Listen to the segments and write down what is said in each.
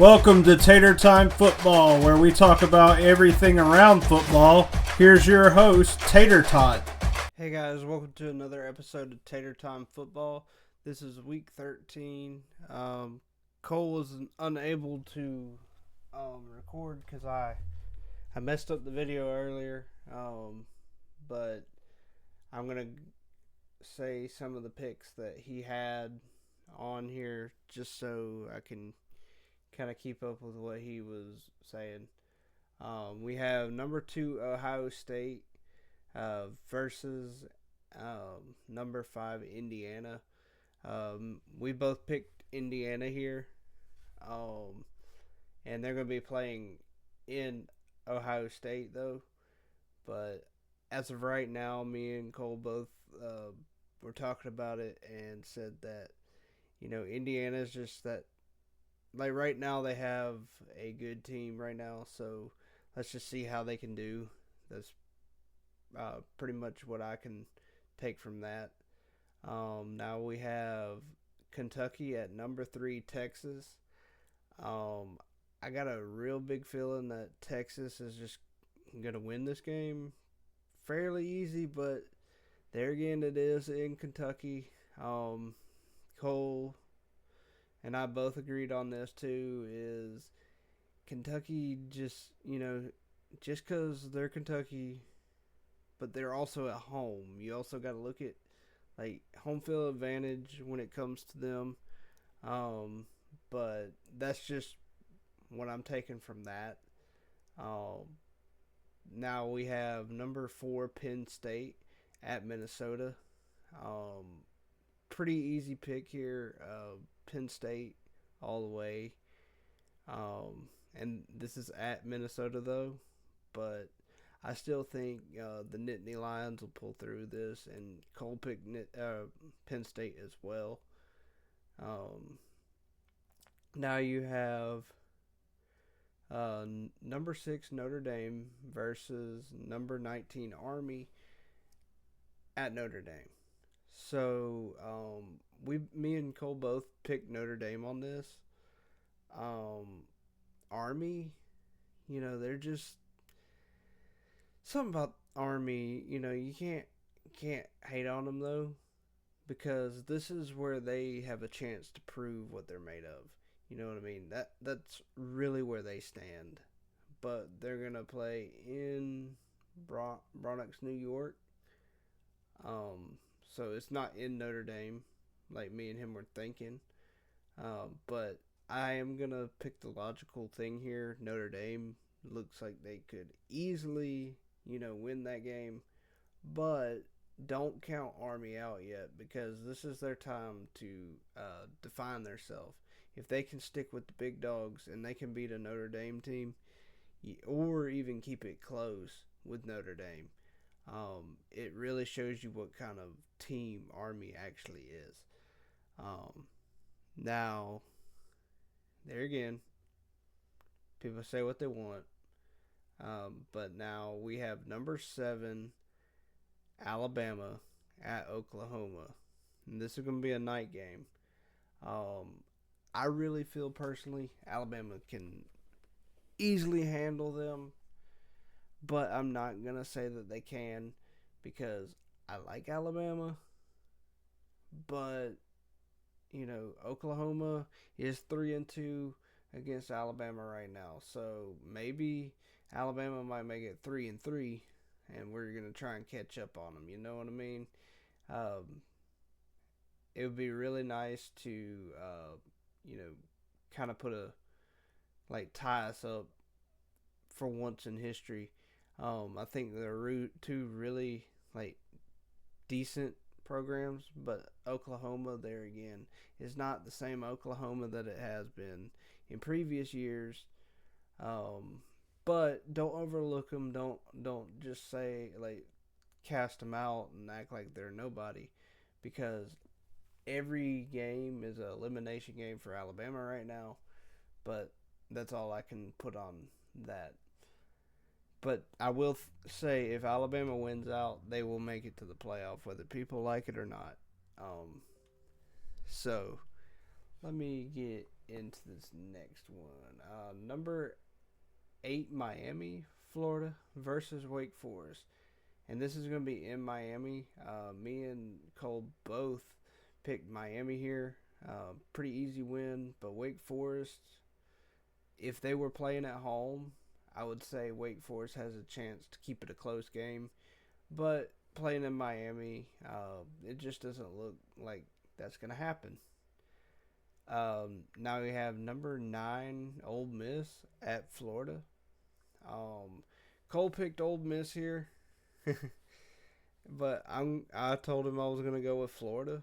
Welcome to Tater Time Football, where we talk about everything around football. Here's your host, Tater Tot. Hey guys, welcome to another episode of Tater Time Football. This is week 13. Cole was unable to record because I messed up the video earlier. But I'm going to say some of the picks that he had on here just so I can kind of keep up with what he was saying. We have number 2 Ohio State versus number 5 Indiana. We both picked Indiana here, and they're going to be playing in Ohio State though. But as of right now, me and Cole both were talking about it and said that Indiana's just that. Like right now, they have a good team right now, so let's just see how they can do. That's pretty much what I can take from that. Now we have Kentucky at number 3, Texas. I got a real big feeling that Texas is just going to win this game fairly easy, but there again, it is in Kentucky. Cole and I both agreed on this too, is Kentucky just because they're Kentucky, but they're also at home. You also got to look at like home field advantage when it comes to them. But that's just what I'm taking from that. Now we have number 4 Penn State at Minnesota. Pretty easy pick here. Penn State all the way. And this is at Minnesota though, but I still think the Nittany Lions will pull through this, and Cole picked Penn State as well. Now you have number 6 Notre Dame versus number 19 Army at Notre Dame. So me and Cole both picked Notre Dame on this. Army, they're just something about Army. You can't hate on them though, because this is where they have a chance to prove what they're made of. You know what I mean? That's really where they stand. But they're gonna play in Bronx, New York. So it's not in Notre Dame, like me and him were thinking. But I am going to pick the logical thing here. Notre Dame looks like they could easily, win that game. But don't count Army out yet, because this is their time to define themselves. If they can stick with the big dogs and they can beat a Notre Dame team, or even keep it close with Notre Dame, it really shows you what kind of team Army actually is. Now, there again, people say what they want, but now we have number 7 Alabama at Oklahoma, and this is going to be a night game. I really feel personally Alabama can easily handle them, but I'm not going to say that they can, because I like Alabama. But, Oklahoma is 3-2 against Alabama right now. So maybe Alabama might make it 3-3, and we're going to try and catch up on them. You know what I mean? It would be really nice to, kind of tie us up for once in history. I think they're 2 really decent programs, but Oklahoma, there again, is not the same Oklahoma that it has been in previous years. But don't overlook them. Don't just say cast them out and act like they're nobody, because every game is an elimination game for Alabama right now. But that's all I can put on that. But I will say, if Alabama wins out, they will make it to the playoff, whether people like it or not. So let me get into this next one. Number 8, Miami, Florida versus Wake Forest. And this is going to be in Miami. Me and Cole both picked Miami here. Pretty easy win, but Wake Forest, if they were playing at home, I would say Wake Forest has a chance to keep it a close game. But playing in Miami, it just doesn't look like that's going to happen. Now we have number 9, Ole Miss at Florida. Cole picked Ole Miss here, but I told him I was gonna go with Florida,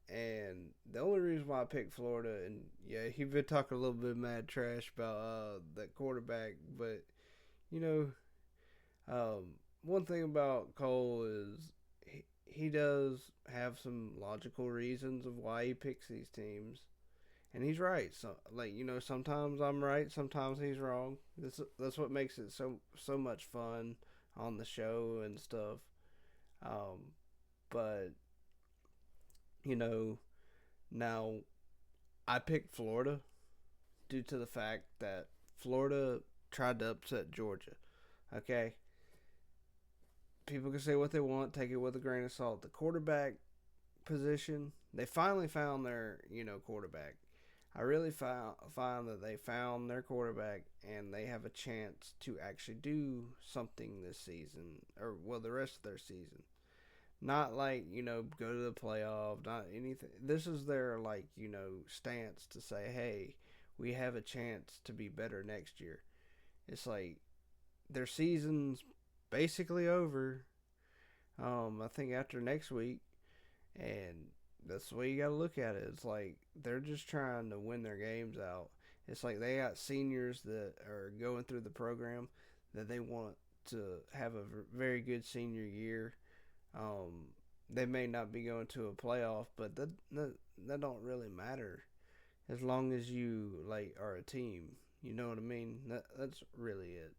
and the only reason why I picked Florida, and yeah, he been talking a little bit of mad trash about that quarterback, but you know, one thing about Cole is he does have some logical reasons of why he picks these teams. And he's right. So, sometimes I'm right, sometimes he's wrong. That's what makes it so much fun on the show and stuff. Um, but you know, now I picked Florida due to the fact that Florida tried to upset Georgia. Okay, people can say what they want, take it with a grain of salt. The quarterback position, they finally found their quarterback. I really found that they found their quarterback and they have a chance to actually do something this season, or well, the rest of their season. Not like go to the playoff, not anything. This is their stance to say, hey, we have a chance to be better next year. It's like their season's basically over. I think after next week, and that's the way you got to look at it. It's like they're just trying to win their games out. It's like they got seniors that are going through the program that they want to have a very good senior year. They may not be going to a playoff, but that don't really matter as long as you are a team. You know what I mean? That's really it.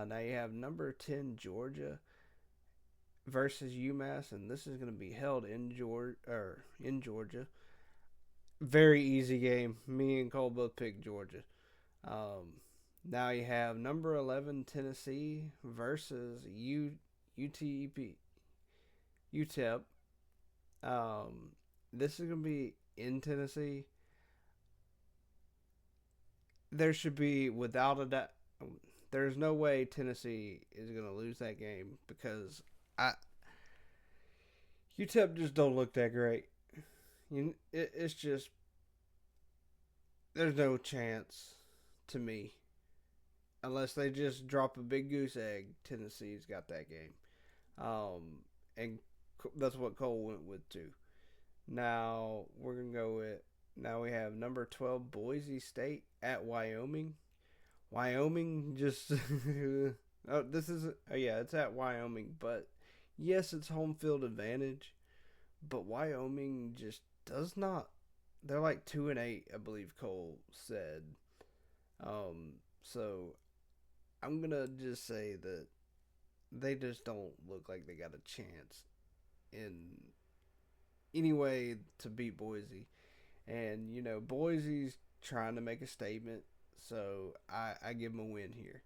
Now you have number 10 Georgia versus UMass, and this is going to be held in Georgia. Very easy game. Me and Cole both picked Georgia. Now you have number 11 Tennessee versus UTEP UTEP. This is going to be in Tennessee. There should be without a doubt. There's no way Tennessee is going to lose that game because I UTEP just don't look that great. It's just there's no chance to me unless they just drop a big goose egg. Tennessee's got that game, and that's what Cole went with too. Now we're gonna go with now we have number 12 Boise State at Wyoming. Wyoming just oh this is yeah it's at Wyoming, but yes it's home field advantage, but Wyoming just does not. They're like 2-8, I believe Cole said. So I'm gonna just say that they just don't look like they got a chance in any way to beat Boise. And Boise's trying to make a statement, so I give them a win here.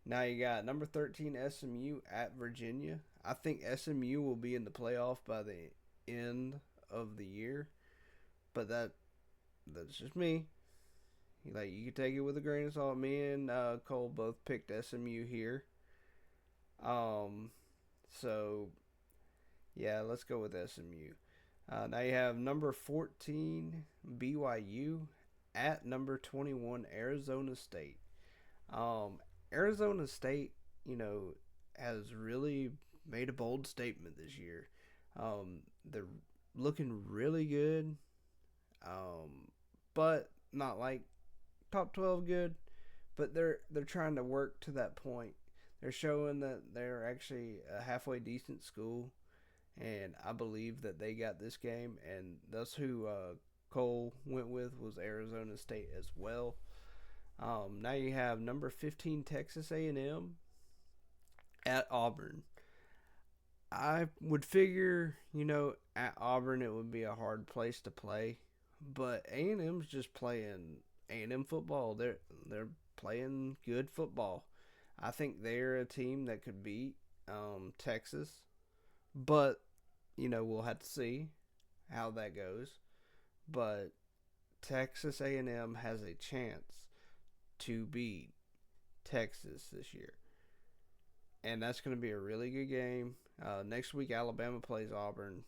Now you got number 13 SMU at Virginia. I think SMU will be in the playoff by the end of the year, but that's just me. You can take it with a grain of salt. Me and Cole both picked SMU here. So yeah, let's go with SMU. Now you have number 14 BYU at number 21 Arizona State. Arizona State, has really made a bold statement this year. They're looking really good, but not like top 12 good. But they're trying to work to that point. They're showing that they're actually a halfway decent school, and I believe that they got this game. And that's who Cole went with was Arizona State as well. Now you have number 15 Texas A&M at Auburn. I would figure, at Auburn it would be a hard place to play, but A&M's just playing A&M football. They're playing good football. I think they're a team that could beat Texas, but we'll have to see how that goes. But Texas A&M has a chance to beat Texas this year, and that's going to be a really good game. Next week, Alabama plays Auburn,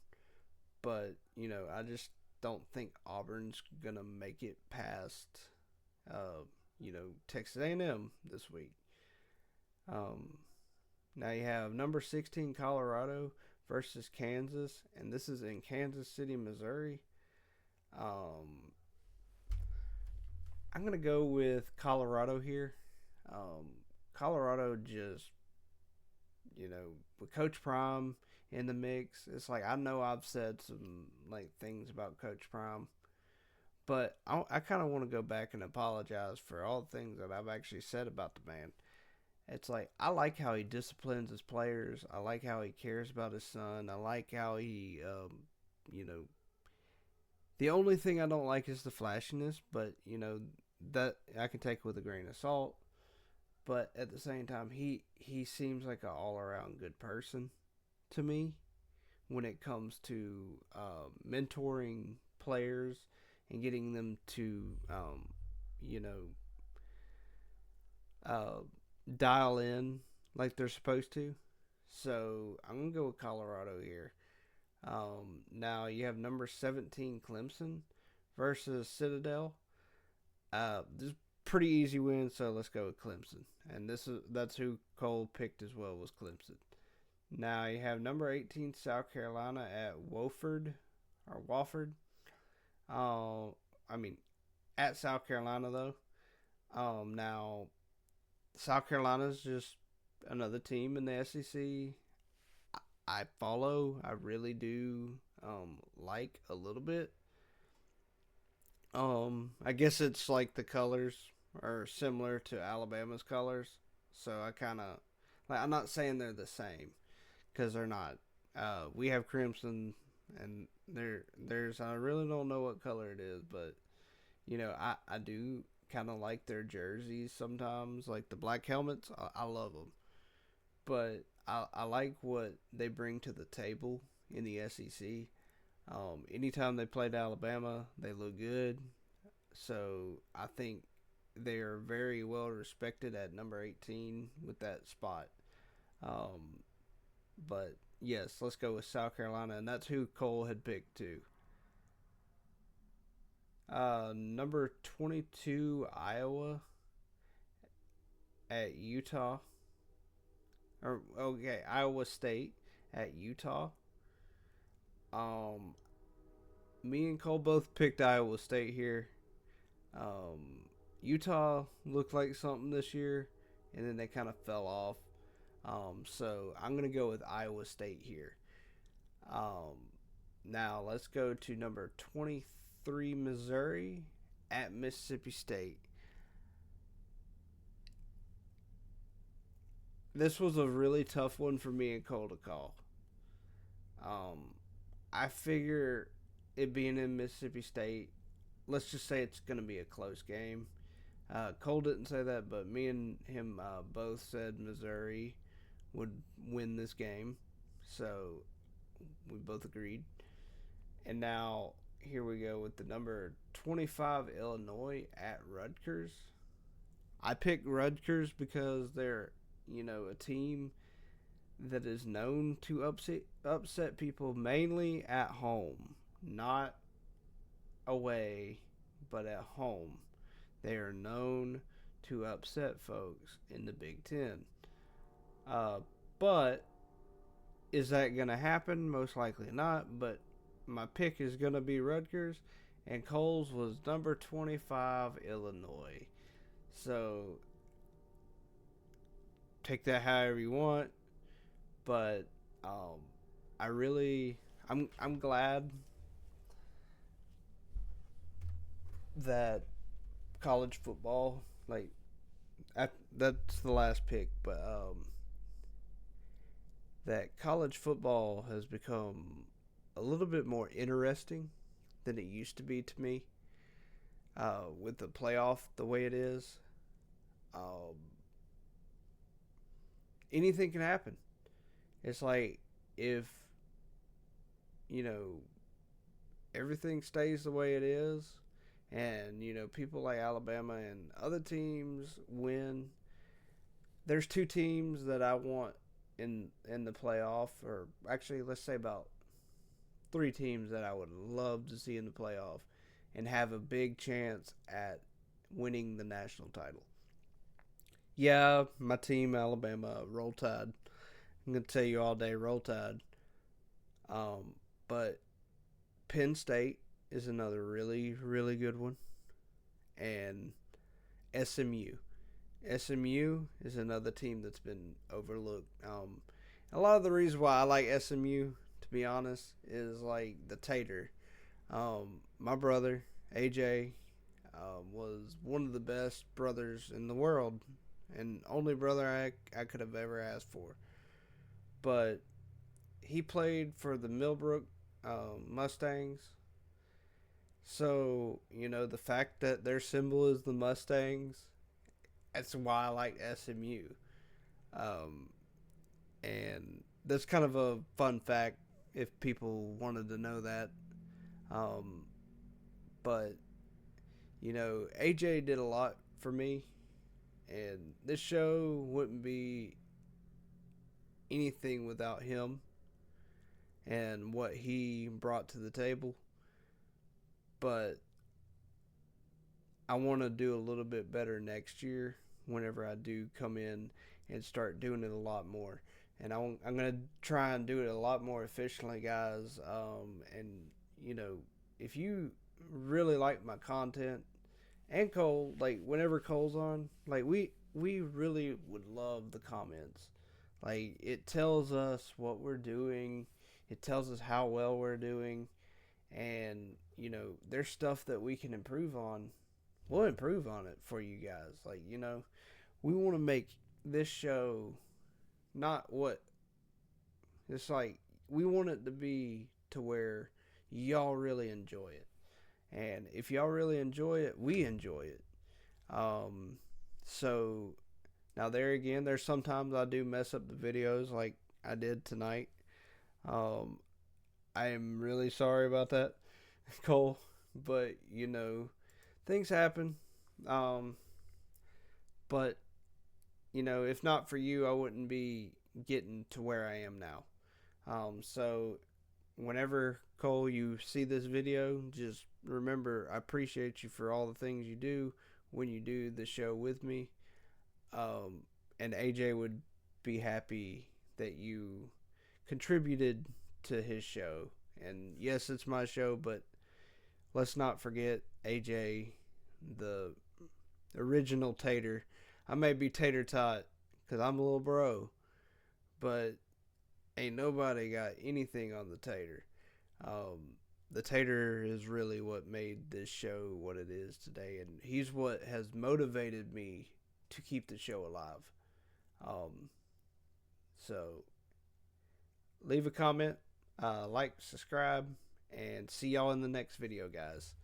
but I just don't think Auburn's going to make it past Texas A&M this week. Um, Now you have number 16 Colorado versus Kansas, and this is in Kansas City, Missouri. Um, I'm gonna go with Colorado here. Colorado just, with Coach Prime in the mix, it's like I know I've said some like things about Coach Prime, but I kind of want to go back and apologize for all the things that I've actually said about the man. It's like I like how he disciplines his players. I like how he cares about his son. I like how he, you know, the only thing I don't like is the flashiness, but that I can take with a grain of salt. But at the same time, he seems like an all around good person to me when it comes to mentoring players and getting them to, you know, uh, dial in like they're supposed to. So I'm gonna go with Colorado here. Now you have number 17 Clemson versus Citadel. This is pretty easy win, so let's go with Clemson. And that's who Cole picked as well, was Clemson. Now you have number 18 South Carolina at Wofford. I mean at South Carolina though. Now South Carolina's just another team in the SEC. I follow. I really do like a little bit. I guess it's like the colors are similar to Alabama's colors, so I kind of like. I'm not saying they're the same because they're not. We have crimson, and there's I really don't know what color it is, but I do kind of like their jerseys sometimes, like the black helmets. I love them, but I like what they bring to the table in the SEC. Anytime they played Alabama, they look good. So I think they are very well respected at number 18 with that spot. Um, but yes, let's go with South Carolina, and that's who Cole had picked too. Number 22 Iowa at Utah, or okay, Iowa State at Utah. Um, Me and Cole both picked Iowa State here. Utah looked like something this year, and then they kind of fell off. So I'm gonna go with Iowa State here. Um, Now let's go to number 23 Missouri at Mississippi State. This was a really tough one for me and Cole to call. Um, I figure it being in Mississippi State, let's just say it's going to be a close game. Cole didn't say that, but me and him both said Missouri would win this game. So we both agreed. And now here we go with the number 25 Illinois at Rutgers. I picked Rutgers because they're, a team that is known to upset people mainly at home, not away, but at home. They are known to upset folks in the Big Ten. Uh, but is that going to happen? Most likely not. But my pick is going to be Rutgers, and Cole's was number 25 Illinois. So take that however you want, but I really I'm glad that college football like that's the last pick, but that college football has become a little bit more interesting than it used to be to me. With the playoff the way it is, um, anything can happen. It's like if you know everything stays the way it is, and people like Alabama and other teams win. There's two teams that I want in the playoff, or actually, let's say about three teams that I would love to see in the playoff and have a big chance at winning the national title. Yeah, my team, Alabama, Roll Tide. I'm gonna tell you all day, Roll Tide. But Penn State is another really, really good one, and SMU. SMU is another team that's been overlooked. A lot of the reason why I like SMU, to be honest, is like the Tater. My brother AJ was one of the best brothers in the world, and only brother I could have ever asked for. But he played for the Millbrook Mustangs. So, the fact that their symbol is the Mustangs, that's why I like SMU. Um, and that's kind of a fun fact if people wanted to know that. Um, but, AJ did a lot for me, and this show wouldn't be anything without him and what he brought to the table. But I want to do a little bit better next year whenever I do come in and start doing it a lot more. And I'm going to try and do it a lot more efficiently, guys. And, if you really like my content, and Cole, like, whenever Cole's on, like, we really would love the comments. Like, it tells us what we're doing, it tells us how well we're doing, and, there's stuff that we can improve on. We'll improve on it for you guys. Like, we want to make this show not what it's like. We want it to be to where y'all really enjoy it. And if y'all really enjoy it, we enjoy it. So now there again, there's sometimes I do mess up the videos like I did tonight. Um, I am really sorry about that, Cole. But things happen. Um, but if not for you, I wouldn't be getting to where I am now. So whenever Cole you see this video, just remember I appreciate you for all the things you do when you do the show with me. And AJ would be happy that you contributed to his show. And yes, it's my show, but let's not forget AJ, the original Tater. I may be Tater Tot because I'm a little bro, but ain't nobody got anything on the Tater. The Tater is really what made this show what it is today, and he's what has motivated me to keep the show alive. So leave a comment, like, subscribe, and see y'all in the next video, guys.